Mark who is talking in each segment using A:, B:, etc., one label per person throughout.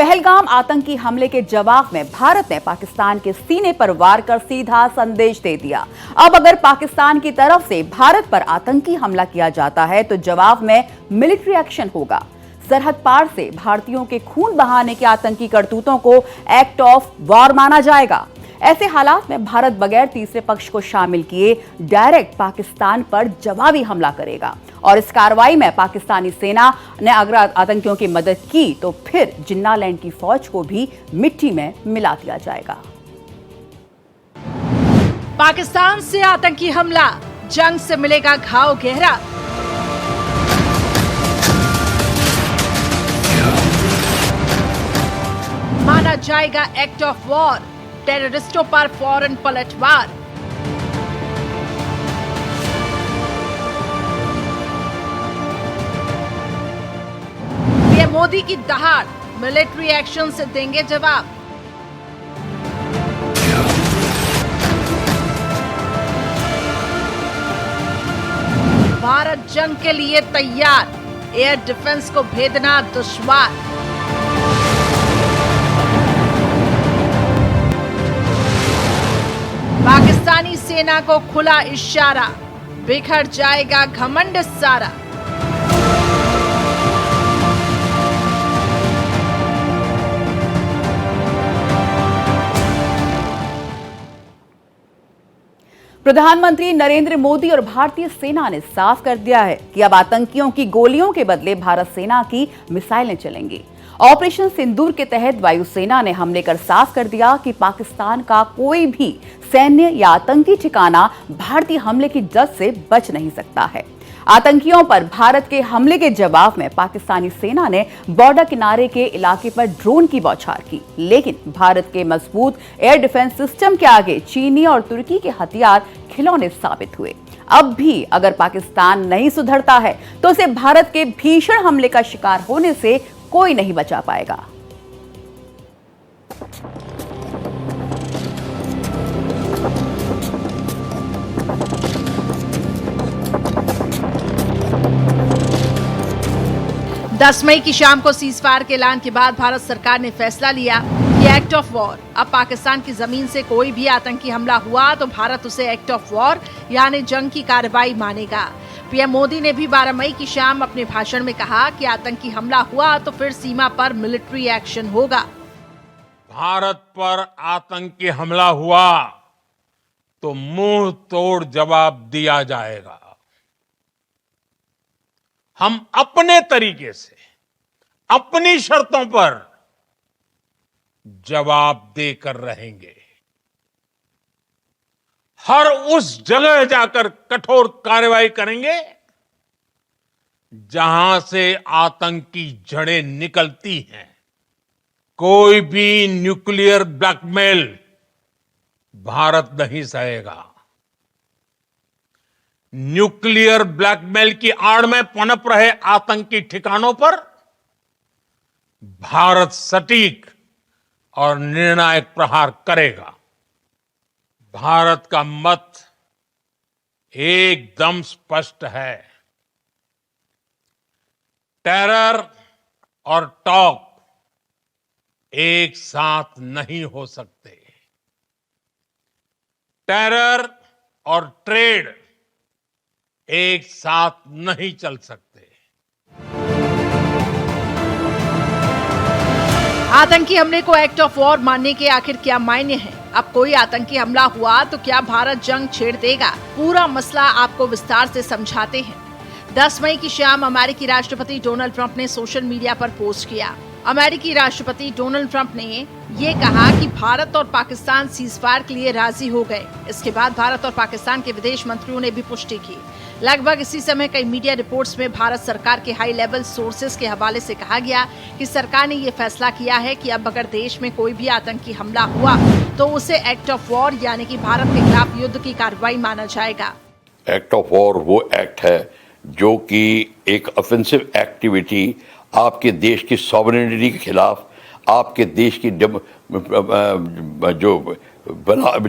A: पहलगाम आतंकी हमले के जवाब में भारत ने पाकिस्तान के सीने पर वार कर सीधा संदेश दे दिया। अब अगर पाकिस्तान की तरफ से भारत पर आतंकी हमला किया जाता है तो जवाब में मिलिट्री एक्शन होगा। सरहद पार से भारतीयों के खून बहाने के आतंकी करतूतों को एक्ट ऑफ वॉर माना जाएगा। ऐसे हालात में भारत बगैर तीसरे पक्ष को शामिल किए डायरेक्ट पाकिस्तान पर जवाबी हमला करेगा और इस कार्रवाई में पाकिस्तानी सेना ने अगर आतंकियों की मदद की तो फिर जिन्नालैंड की फौज को भी मिट्टी में मिला दिया जाएगा।
B: पाकिस्तान से आतंकी हमला, जंग से मिलेगा घाव गहरा। माना जाएगा एक्ट ऑफ वॉर, टेररिस्टों पर फौरन पलटवार। पीएम मोदी की दहाड़, मिलिट्री एक्शन से देंगे जवाब। भारत जंग के लिए तैयार, एयर डिफेंस को भेदना दुश्वार। पाकिस्तानी सेना को खुला इशारा, बिखर जाएगा घमंड सारा।
A: प्रधानमंत्री नरेंद्र मोदी और भारतीय सेना ने साफ कर दिया है कि अब आतंकियों की गोलियों के बदले भारत सेना की मिसाइलें चलेंगी। ऑपरेशन सिंदूर के तहत वायुसेना ने हमले कर साफ कर दिया कि पाकिस्तान का कोई भी सैन्य या आतंकी ठिकाना भारतीय हमले की जद से बच नहीं सकता है। आतंकियों पर भारत के हमले के जवाब में पाकिस्तानी सेना ने बॉर्डर किनारे के इलाके पर ड्रोन की बौछार की, लेकिन भारत के मजबूत एयर डिफेंस सिस्टम के आगे चीनी और तुर्की के हथियार खिलौने साबित हुए। अब भी अगर पाकिस्तान नहीं सुधरता है तो उसे भारत के भीषण हमले का शिकार होने से कोई नहीं बचा पाएगा।
B: दस मई की शाम को सीजफायर के ऐलान के बाद भारत सरकार ने फैसला लिया कि एक्ट ऑफ वॉर, अब पाकिस्तान की जमीन से कोई भी आतंकी हमला हुआ तो भारत उसे एक्ट ऑफ वॉर यानी जंग की कार्रवाई मानेगा। पीएम मोदी ने भी 12 मई की शाम अपने भाषण में कहा कि आतंकी हमला हुआ तो फिर सीमा पर मिलिट्री एक्शन होगा।
C: भारत पर आतंकी हमला हुआ तो मुंह तोड़ जवाब दिया जाएगा। हम अपने तरीके से, अपनी शर्तों पर जवाब देकर रहेंगे। हर उस जगह जाकर कठोर कार्रवाई करेंगे जहां से आतंकी जड़ें निकलती हैं। कोई भी न्यूक्लियर ब्लैकमेल भारत नहीं सहेगा। न्यूक्लियर ब्लैकमेल की आड़ में पनप रहे आतंकी ठिकानों पर भारत सटीक और निर्णायक प्रहार करेगा। भारत का मत एकदम स्पष्ट है। टेरर और टॉक एक साथ नहीं हो सकते। टेरर और ट्रेड एक साथ नहीं चल सकते।
B: आतंकी हमले को एक्ट ऑफ वॉर मानने के आखिर क्या मायने हैं? अब कोई आतंकी हमला हुआ तो क्या भारत जंग छेड़ देगा? पूरा मसला आपको विस्तार से समझाते हैं। 10 मई की शाम अमेरिकी राष्ट्रपति डोनाल्ड ट्रंप ने सोशल मीडिया पर पोस्ट किया। अमेरिकी राष्ट्रपति डोनाल्ड ट्रंप ने ये कहा कि भारत और पाकिस्तान सीजफायर के लिए राजी हो गए। इसके बाद भारत और पाकिस्तान के विदेश मंत्रियों ने भी पुष्टि की। लगभग इसी समय कई मीडिया रिपोर्ट्स में भारत सरकार के हाई लेवल सोर्सेस के हवाले से कहा गया कि सरकार ने ये फैसला किया है कि अब अगर देश में कोई भी आतंकी हमला हुआ तो उसे एक्ट ऑफ वॉर यानी कि भारत के खिलाफ युद्ध की कार्रवाई माना जाएगा।
D: एक्ट ऑफ वॉर वो एक्ट है जो कि एक ऑफेंसिव एक्टिविटी आपके देश की सॉवरेनिटी के खिलाफ, आपके देश की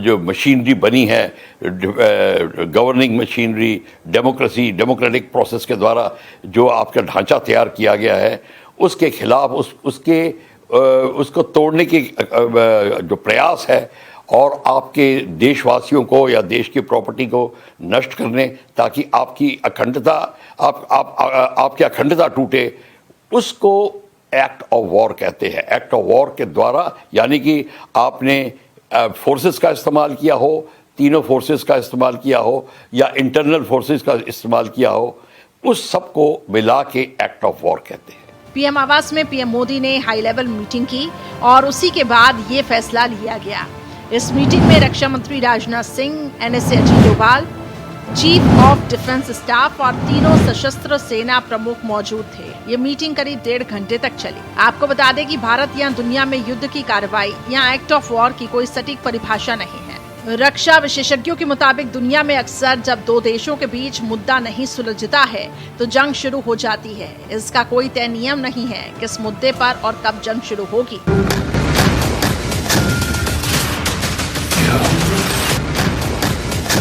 D: जो मशीनरी बनी है, governing machinery, democracy, democratic process के द्वारा जो आपका ढांचा तैयार किया गया है, उसके खिलाफ उसके उसको तोड़ने की जो प्रयास है और आपके देशवासियों को या देश की प्रॉपर्टी को नष्ट करने, ताकि आपकी अखंडता आपकी अखंडता टूटे, उसको एक्ट ऑफ वॉर कहते हैं। एक्ट ऑफ वॉर के द्वारा, यानी कि आपने फोर्सेस का इस्तेमाल किया हो, तीनों फोर्सेस का इस्तेमाल किया हो या इंटरनल फोर्सेस का इस्तेमाल किया हो, उस सब को मिला के एक्ट ऑफ वॉर कहते हैं।
B: पीएम आवास में पीएम मोदी ने हाई लेवल मीटिंग की और उसी के बाद ये फैसला लिया गया। इस मीटिंग में रक्षा मंत्री Rajnath Singh, NSA Ajit Doval, chief of defence staff और तीनों सशस्त्र सेना प्रमुख मौजूद थे। ये मीटिंग करीब 1.5 घंटे तक चली। आपको बता दें कि भारत या दुनिया में युद्ध की कार्रवाई या एक्ट ऑफ वॉर की कोई सटीक परिभाषा नहीं है। रक्षा विशेषज्ञों के मुताबिक दुनिया में अक्सर जब दो देशों के बीच मुद्दा नहीं सुलझता है तो जंग शुरू हो जाती है। इसका कोई तय नियम नहीं है किस मुद्दे पर और कब जंग शुरू होगी।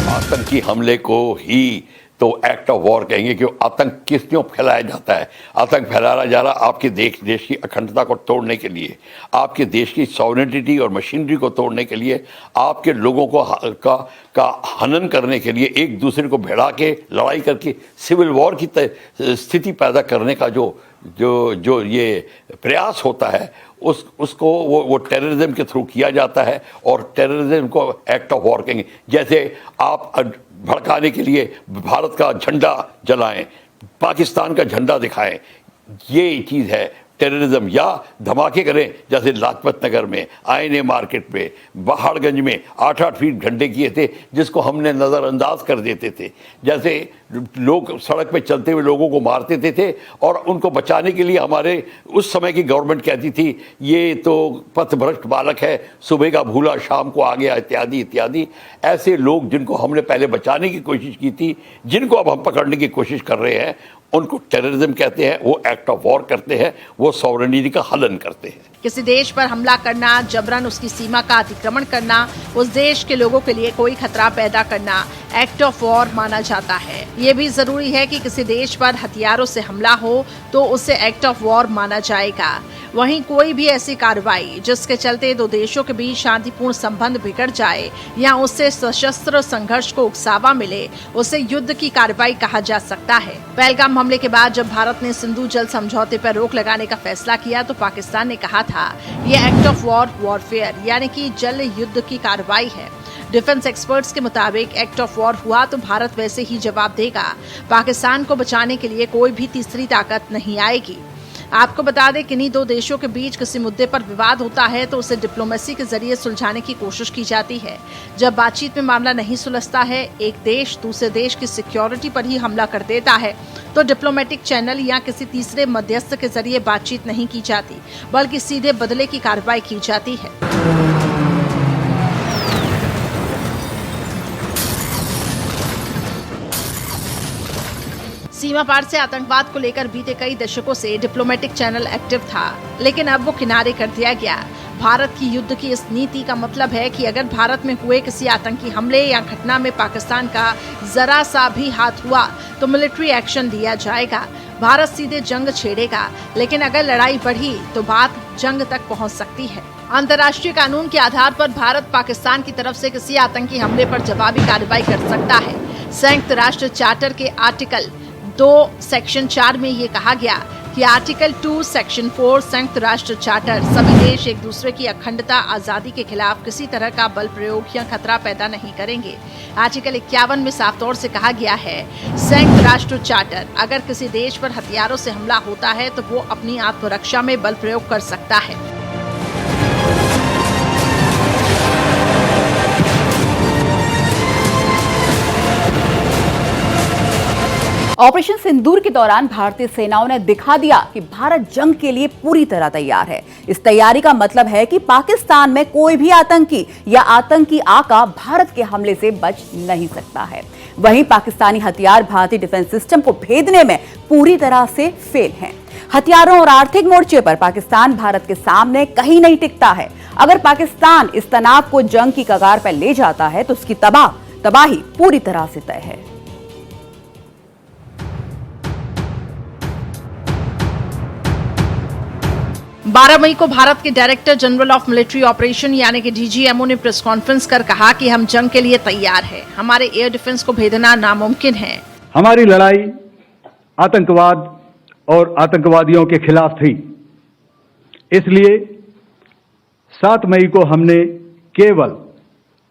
D: आतंकी हमले को ही तो एक्ट ऑफ वॉर कहेंगे, कि आतंक क्यों फैलाया जाता है। आतंक फैलाया जा रहा आपके देश की अखंडता को तोड़ने के लिए, आपके देश की सॉवरेनिटी और मशीनरी को तोड़ने के लिए, आपके लोगों को का हनन करने के लिए, एक दूसरे को भिड़ा के लड़ाई करके सिविल वॉर की स्थिति पैदा करने का जो ये प्रयास होता है, उसको वो टेररिज्म के थ्रू किया जाता है। और टेररिज्म को एक्ट ऑफ वॉर कहेंगे। जैसे आप भड़काने के लिए भारत का झंडा जलाएं, पाकिस्तान का झंडा दिखाएं, ये चीज़ है टेररिज्म। या धमाके करें, जैसे लाजपत नगर में, आईने मार्केट में, पहाड़गंज में 8-8 फीट झंडे किए थे, जिसको हमने नज़रअंदाज कर देते थे। जैसे लोग सड़क पे चलते हुए लोगों को मारते थे और उनको बचाने के लिए हमारे उस समय की गवर्नमेंट कहती थी ये तो पथभ्रष्ट बालक है, सुबह का भूला शाम को आ गया, इत्यादि इत्यादि। ऐसे लोग जिनको हमने पहले बचाने की कोशिश की थी, जिनको अब हम पकड़ने की कोशिश कर रहे हैं, उनको टेररिज्म कहते हैं। वो एक्ट ऑफ वॉर करते हैं, वो सॉवरेनिटी का हनन करते हैं।
B: किसी देश पर हमला करना, जबरन उसकी सीमा का अतिक्रमण करना, उस देश के लोगों के लिए कोई खतरा पैदा करना एक्ट ऑफ वॉर माना जाता है। ये भी जरूरी है कि किसी देश पर हथियारों से हमला हो तो उसे एक्ट ऑफ वॉर माना जाएगा। वहीं कोई भी ऐसी कार्रवाई जिसके चलते दो देशों के बीच शांतिपूर्ण संबंध बिगड़ जाए या उससे सशस्त्र संघर्ष को उकसावा मिले, उसे युद्ध की कार्रवाई कहा जा सकता है। पहलगाम हमले के बाद जब भारत ने सिंधु जल समझौते पर रोक लगाने का फैसला किया तो पाकिस्तान ने कहा था ये एक्ट ऑफ वॉरफेयर यानी कि जल युद्ध की कार्रवाई है। डिफेंस एक्सपर्ट्स के मुताबिक एक्ट ऑफ वॉर हुआ तो भारत वैसे ही जवाब देगा। पाकिस्तान को बचाने के लिए कोई भी तीसरी ताकत नहीं आएगी। आपको बता दें किन्हीं दो देशों के बीच किसी मुद्दे पर विवाद होता है तो उसे डिप्लोमेसी के जरिए सुलझाने की कोशिश की जाती है। जब बातचीत में मामला नहीं सुलझता है, एक देश दूसरे देश की सिक्योरिटी पर ही हमला कर देता है, तो डिप्लोमेटिक चैनल या किसी तीसरे मध्यस्थ के जरिए बातचीत नहीं की जाती, बल्कि सीधे बदले की कार्रवाई की जाती है। सीमा पार से आतंकवाद को लेकर बीते कई दशकों से डिप्लोमेटिक चैनल एक्टिव था, लेकिन अब वो किनारे कर दिया गया। भारत की युद्ध की इस नीति का मतलब है कि अगर भारत में हुए किसी आतंकी हमले या घटना में पाकिस्तान का जरा सा भी हाथ हुआ तो मिलिट्री एक्शन लिया जाएगा। भारत सीधे जंग छेड़ेगा, लेकिन अगर लड़ाई बढ़ी तो बात जंग तक पहुंच सकती है। अंतर्राष्ट्रीय कानून के आधार पर भारत पाकिस्तान की तरफ से किसी आतंकी हमले पर जवाबी कार्रवाई कर सकता है। संयुक्त राष्ट्र चार्टर के आर्टिकल 2 सेक्शन 4 में ये कहा गया कि आर्टिकल 2 सेक्शन 4 संयुक्त राष्ट्र चार्टर सभी देश एक दूसरे की अखंडता आजादी के खिलाफ किसी तरह का बल प्रयोग या खतरा पैदा नहीं करेंगे। आर्टिकल 51 में साफ तौर से कहा गया है, संयुक्त राष्ट्र चार्टर अगर किसी देश पर हथियारों से हमला होता है तो वो अपनी आत्मरक्षा में बल प्रयोग कर सकता है।
A: ऑपरेशन सिंदूर के दौरान भारतीय सेनाओं ने दिखा दिया कि भारत जंग के लिए पूरी तरह तैयार है। इस तैयारी का मतलब है कि पाकिस्तान में कोई भी आतंकी या आतंकी आका भारत के हमले से बच नहीं सकता है। वहीं पाकिस्तानी हथियार भारतीय डिफेंस सिस्टम को भेदने में पूरी तरह से फेल हैं। हथियारों और आर्थिक मोर्चे पर पाकिस्तान भारत के सामने कहीं नहीं टिकता है। अगर पाकिस्तान इस तनाव को जंग की कगार पर ले जाता है तो उसकी तबाही पूरी तरह से तय है।
B: 12 मई को भारत के director general of military operation यानी कि डीजीएमओ ने प्रेस कॉन्फ्रेंस कर कहा कि हम जंग के लिए तैयार हैं। हमारे एयर डिफेंस को भेदना नामुमकिन है।
E: हमारी लड़ाई आतंकवाद और आतंकवादियों के खिलाफ थी, इसलिए 7 मई को हमने केवल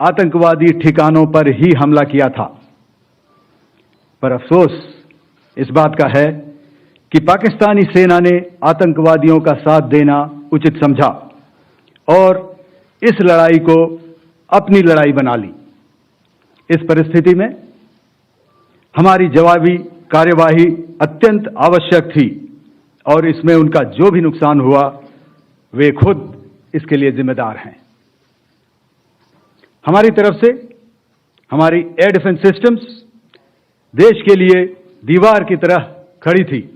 E: आतंकवादी ठिकानों पर ही हमला किया था। पर अफसोस इस बात का है कि पाकिस्तानी सेना ने आतंकवादियों का साथ देना उचित समझा और इस लड़ाई को अपनी लड़ाई बना ली। इस परिस्थिति में हमारी जवाबी कार्यवाही अत्यंत आवश्यक थी और इसमें उनका जो भी नुकसान हुआ वे खुद इसके लिए जिम्मेदार हैं। हमारी तरफ से हमारी एयर डिफेंस सिस्टम्स देश के लिए दीवार की तरह खड़ी थी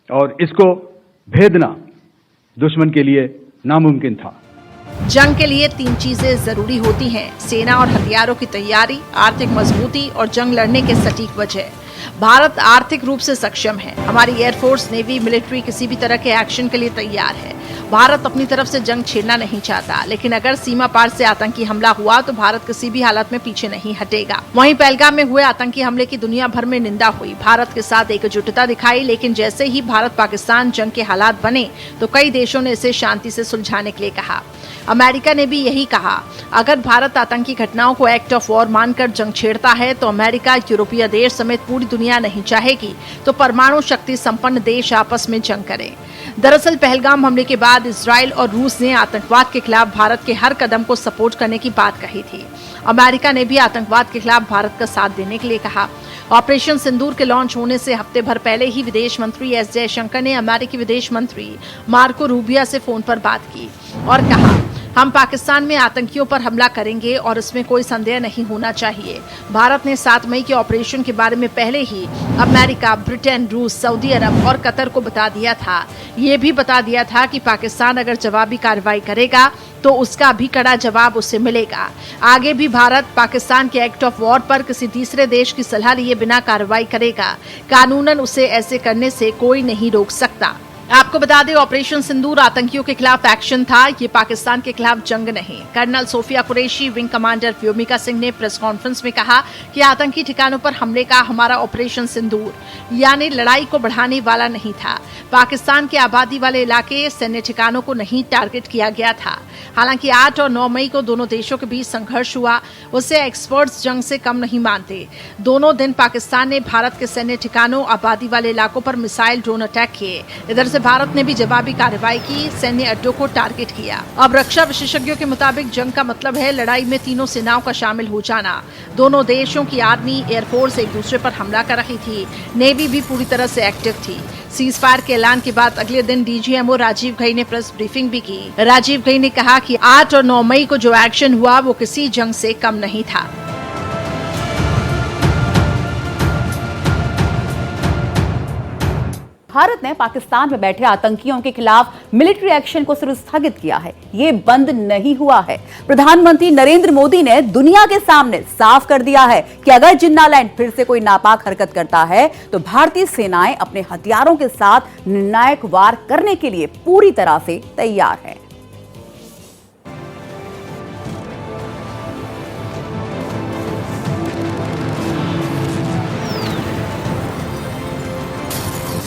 E: और इसको भेदना दुश्मन के लिए नामुमकिन था।
B: जंग के लिए 3 चीजें जरूरी होती हैं: सेना और हथियारों की तैयारी, आर्थिक मजबूती और जंग लड़ने के सटीक वजह। भारत आर्थिक रूप से सक्षम है। हमारी एयरफोर्स, नेवी, मिलिट्री किसी भी तरह के एक्शन के लिए तैयार है। भारत अपनी तरफ से जंग छेड़ना नहीं चाहता, लेकिन अगर सीमा पार से आतंकी हमला हुआ तो भारत किसी भी हालत में पीछे नहीं हटेगा। वहीं पहलगाम में हुए आतंकी हमले की दुनिया भर में निंदा हुई, भारत के साथ एकजुटता दिखाई, लेकिन जैसे ही भारत पाकिस्तान जंग के हालात बने तो कई देशों ने इसे शांति से सुलझाने के लिए कहा। अमेरिका ने भी यही कहा। अगर भारत आतंकी घटनाओं को एक्ट ऑफ वॉर मानकर जंग छेड़ता है तो अमेरिका, यूरोपीय देश समेत पूरी दुनिया नहीं चाहेगी तो परमाणु शक्ति संपन्न देश आपस में जंग करें। दरअसल पहलगाम हमले के बाद इजराइल और रूस ने आतंकवाद के खिलाफ भारत के हर कदम को सपोर्ट करने की बात कही थी। अमेरिका ने भी आतंकवाद के खिलाफ भारत का साथ देने के लिए कहा। ऑपरेशन सिंदूर के लॉन्च होने से हफ्ते भर पहले ही विदेश मंत्री एस जयशंकर ने अमेरिकी विदेश मंत्री मार्को रूबियो से फोन पर बात की और कहा, हम पाकिस्तान में आतंकियों पर हमला करेंगे और इसमें कोई संदेह नहीं होना चाहिए। भारत ने 7 मई के ऑपरेशन के बारे में पहले ही अमेरिका, ब्रिटेन, रूस, सऊदी अरब और कतर को बता दिया था। ये भी बता दिया था कि पाकिस्तान अगर जवाबी कार्रवाई करेगा तो उसका भी कड़ा जवाब उससे मिलेगा। आगे भी भारत पाकिस्तान के एक्ट ऑफ वॉर पर किसी तीसरे देश की सलाह लिए बिना कार्रवाई करेगा। कानूनन उसे ऐसे करने से कोई नहीं रोक सकता। आपको बता दें, ऑपरेशन सिंदूर आतंकियों के खिलाफ एक्शन था, ये पाकिस्तान के खिलाफ जंग नहीं। Colonel Sofia Qureshi, wing commander Vyomika Singh ने प्रेस कॉन्फ्रेंस में कहा कि आतंकी ठिकानों पर हमले का हमारा ऑपरेशन सिंदूर यानी लड़ाई को बढ़ाने वाला नहीं था। पाकिस्तान के आबादी वाले इलाके, सैन्य ठिकानों को नहीं टारगेट किया गया था। हालांकि 8 और 9 मई को दोनों देशों के बीच संघर्ष हुआ, उसे एक्सपर्ट्स जंग से कम नहीं मानते। दोनों दिन पाकिस्तान ने भारत के सैन्य ठिकानों, आबादी वाले इलाकों पर मिसाइल, ड्रोन अटैक किए। इधर से भारत ने भी जवाबी कार्रवाई की, सैन्य अड्डों को टारगेट किया। अब रक्षा विशेषज्ञों के मुताबिक जंग का मतलब है लड़ाई में तीनों सेनाओं का शामिल हो जाना। दोनों देशों की आर्मी, एयरफोर्स एक दूसरे पर हमला कर रही थी। नेवी भी पूरी तरह से एक्टिव थी। सीज फायर के ऐलान के बाद अगले दिन डीजीएमओ राजीव घई ने प्रेस ब्रीफिंग भी की। राजीव घई ने कहा कि 8 और 9 मई को जो एक्शन हुआ वो किसी जंग से कम नहीं था।
A: भारत ने पाकिस्तान में बैठे आतंकियों के खिलाफ मिलिट्री एक्शन को सिर्फ स्थगित किया है, ये बंद नहीं हुआ है। प्रधानमंत्री नरेंद्र मोदी ने दुनिया के सामने साफ कर दिया है कि अगर जिन्नालैंड फिर से कोई नापाक हरकत करता है तो भारतीय सेनाएं अपने हथियारों के साथ निर्णायक वार करने के लिए पूरी तरह से तैयार है।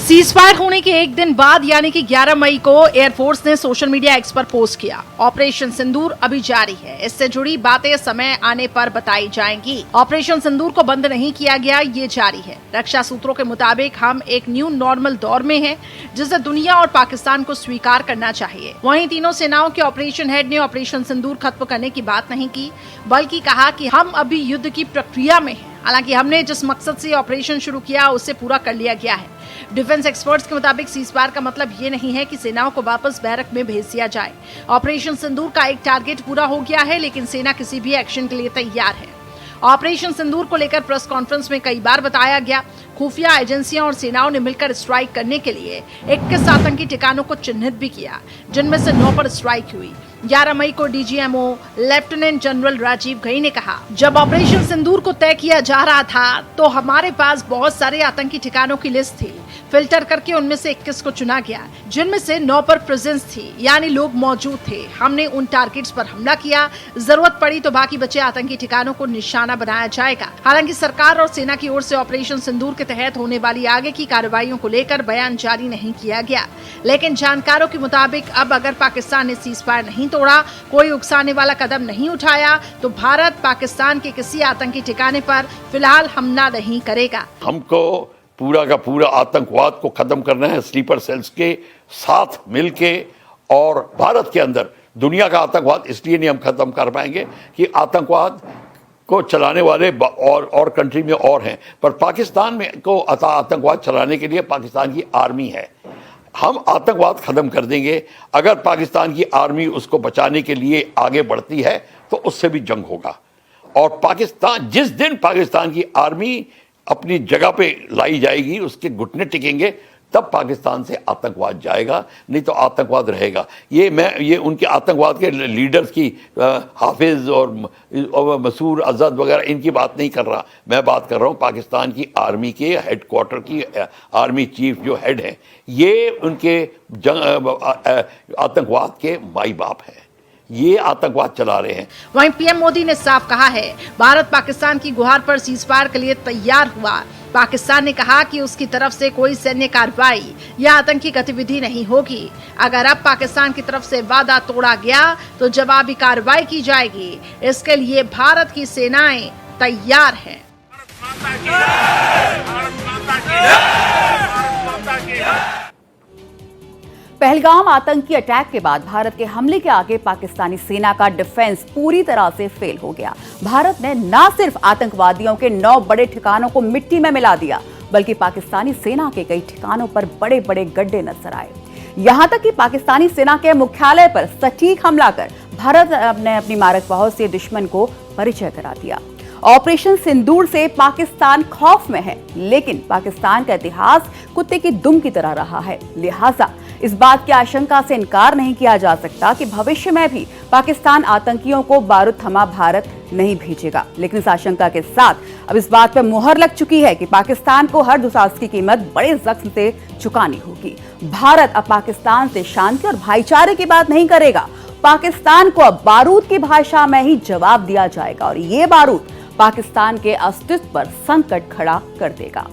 B: सीज फायर होने के एक दिन बाद यानी कि 11 मई को एयरफोर्स ने सोशल मीडिया एक्स पर पोस्ट किया, ऑपरेशन सिंदूर अभी जारी है, इससे जुड़ी बातें समय आने पर बताई जाएंगी। ऑपरेशन सिंदूर को बंद नहीं किया गया, ये जारी है। रक्षा सूत्रों के मुताबिक हम एक न्यू नॉर्मल दौर में हैं, जिसे दुनिया और पाकिस्तान को स्वीकार करना चाहिए। वहीं तीनों सेनाओं के ऑपरेशन हेड ने ऑपरेशन सिंदूर खत्म करने की बात नहीं की, बल्कि कहा कि हम अभी युद्ध की प्रक्रिया में हैं। हालांकि हमने जिस मकसद से ऑपरेशन शुरू किया उसे पूरा कर लिया गया है। डिफेंस एक्सपर्ट्स के मुताबिक सीज फायर का मतलब ये नहीं है कि सेनाओं को वापस बैरक में भेज दिया जाए। ऑपरेशन सिंदूर का एक टारगेट पूरा हो गया है, लेकिन सेना किसी भी एक्शन के लिए तैयार है। ऑपरेशन सिंदूर को लेकर प्रेस कॉन्फ्रेंस में कई बार बताया गया, खुफिया एजेंसियां और सेनाओं ने मिलकर स्ट्राइक करने के लिए 21 आतंकी ठिकानों को चिन्हित भी किया, जिनमें से 9 पर स्ट्राइक हुई। 11 मई को DGMO lieutenant general Rajiv Ghai ने कहा, जब ऑपरेशन सिंदूर को तय किया जा रहा था तो हमारे पास बहुत सारे आतंकी ठिकानों की लिस्ट थी। फिल्टर करके उनमें से 21 को चुना गया, जिनमें से 9 पर प्रेजेंस थी, यानी लोग मौजूद थे। हमने उन टारगेट्स पर हमला किया। जरूरत पड़ी तो बाकी बचे आतंकी ठिकानों को निशाना बनाया जाएगा। हालांकि सरकार और सेना की ओर से ऑपरेशन सिंदूर के तहत होने वाली आगे की कार्रवाइयों को लेकर बयान जारी नहीं किया गया, लेकिन जानकारों के मुताबिक अब अगर पाकिस्तान ने सीज फायर नहीं तोड़ा, कोई उकसाने वाला कदम नहीं उठाया, तो भारत पाकिस्तान के किसी आतंकी ठिकाने पर फिलहाल हमला नहीं करेगा।
D: हमको पूरा का पूरा आतंकवाद को खत्म करना है, स्लीपर सेल्स के साथ मिलके। और भारत के अंदर दुनिया का आतंकवाद इसलिए नहीं हम खत्म कर पाएंगे कि आतंकवाद को चलाने वाले और कंट्री में और हैं, पर पाकिस्तान में को आतंकवाद चलाने के लिए पाकिस्तान की आर्मी है। हम आतंकवाद खत्म कर देंगे। अगर पाकिस्तान की आर्मी उसको बचाने के लिए आगे बढ़ती है तो उससे भी जंग होगा। और पाकिस्तान, जिस दिन पाकिस्तान की आर्मी अपनी जगह पे लाई जाएगी, उसके घुटने टिकेंगे, तब पाकिस्तान से आतंकवाद जाएगा, नहीं तो आतंकवाद रहेगा। ये उनके आतंकवाद के लीडर्स की हाफिज और मसूद अजहर वगैरह इनकी बात नहीं कर रहा। मैं बात कर रहा हूँ पाकिस्तान की आर्मी के हेडक्वार्टर की आर्मी चीफ जो हेड हैं, ये उनके आतंकवाद के माई बाप हैं। ये आतंकवाद चला रहे हैं।
B: वहीं पीएम मोदी ने साफ कहा है, भारत पाकिस्तान की गुहार पर सीजफायर के लिए तैयार हुआ। पाकिस्तान ने कहा कि उसकी तरफ से कोई सैन्य कार्रवाई या आतंकी गतिविधि नहीं होगी। अगर अब पाकिस्तान की तरफ से वादा तोड़ा गया तो जवाबी कार्रवाई की जाएगी। इसके लिए भारत की सेनाएं तैयार हैं।
A: पहलगाम आतंकी अटैक के बाद भारत के हमले के आगे पाकिस्तानी सेना का डिफेंस पूरी तरह से फेल हो गया। भारत ने न सिर्फ आतंकवादियों के 9 बड़े ठिकानों को मिट्टी में मिला दिया, बल्कि पाकिस्तानी सेना के कई ठिकानों पर बड़े बड़े गड्ढे नजर आए। यहां तक कि पाकिस्तानी सेना के मुख्यालय पर सटीक हमला कर भारत ने अपनी मारक पहुंच से दुश्मन को परिचय करा दिया। ऑपरेशन सिंदूर से पाकिस्तान खौफ में है, लेकिन पाकिस्तान का इतिहास कुत्ते की दुम की तरह रहा है। लिहाजा इस बात की आशंका से इनकार नहीं किया जा सकता कि भविष्य में भी पाकिस्तान आतंकियों को बारूद थमा भारत नहीं भेजेगा। लेकिन इस आशंका के साथ अब इस बात पर मुहर लग चुकी है कि पाकिस्तान को हर दुसाहस की कीमत बड़े जख्म से चुकानी होगी। भारत अब पाकिस्तान से शांति और भाईचारे की बात नहीं करेगा। पाकिस्तान को अब बारूद की भाषा में ही जवाब दिया जाएगा और ये बारूद पाकिस्तान के अस्तित्व पर संकट खड़ा कर देगा।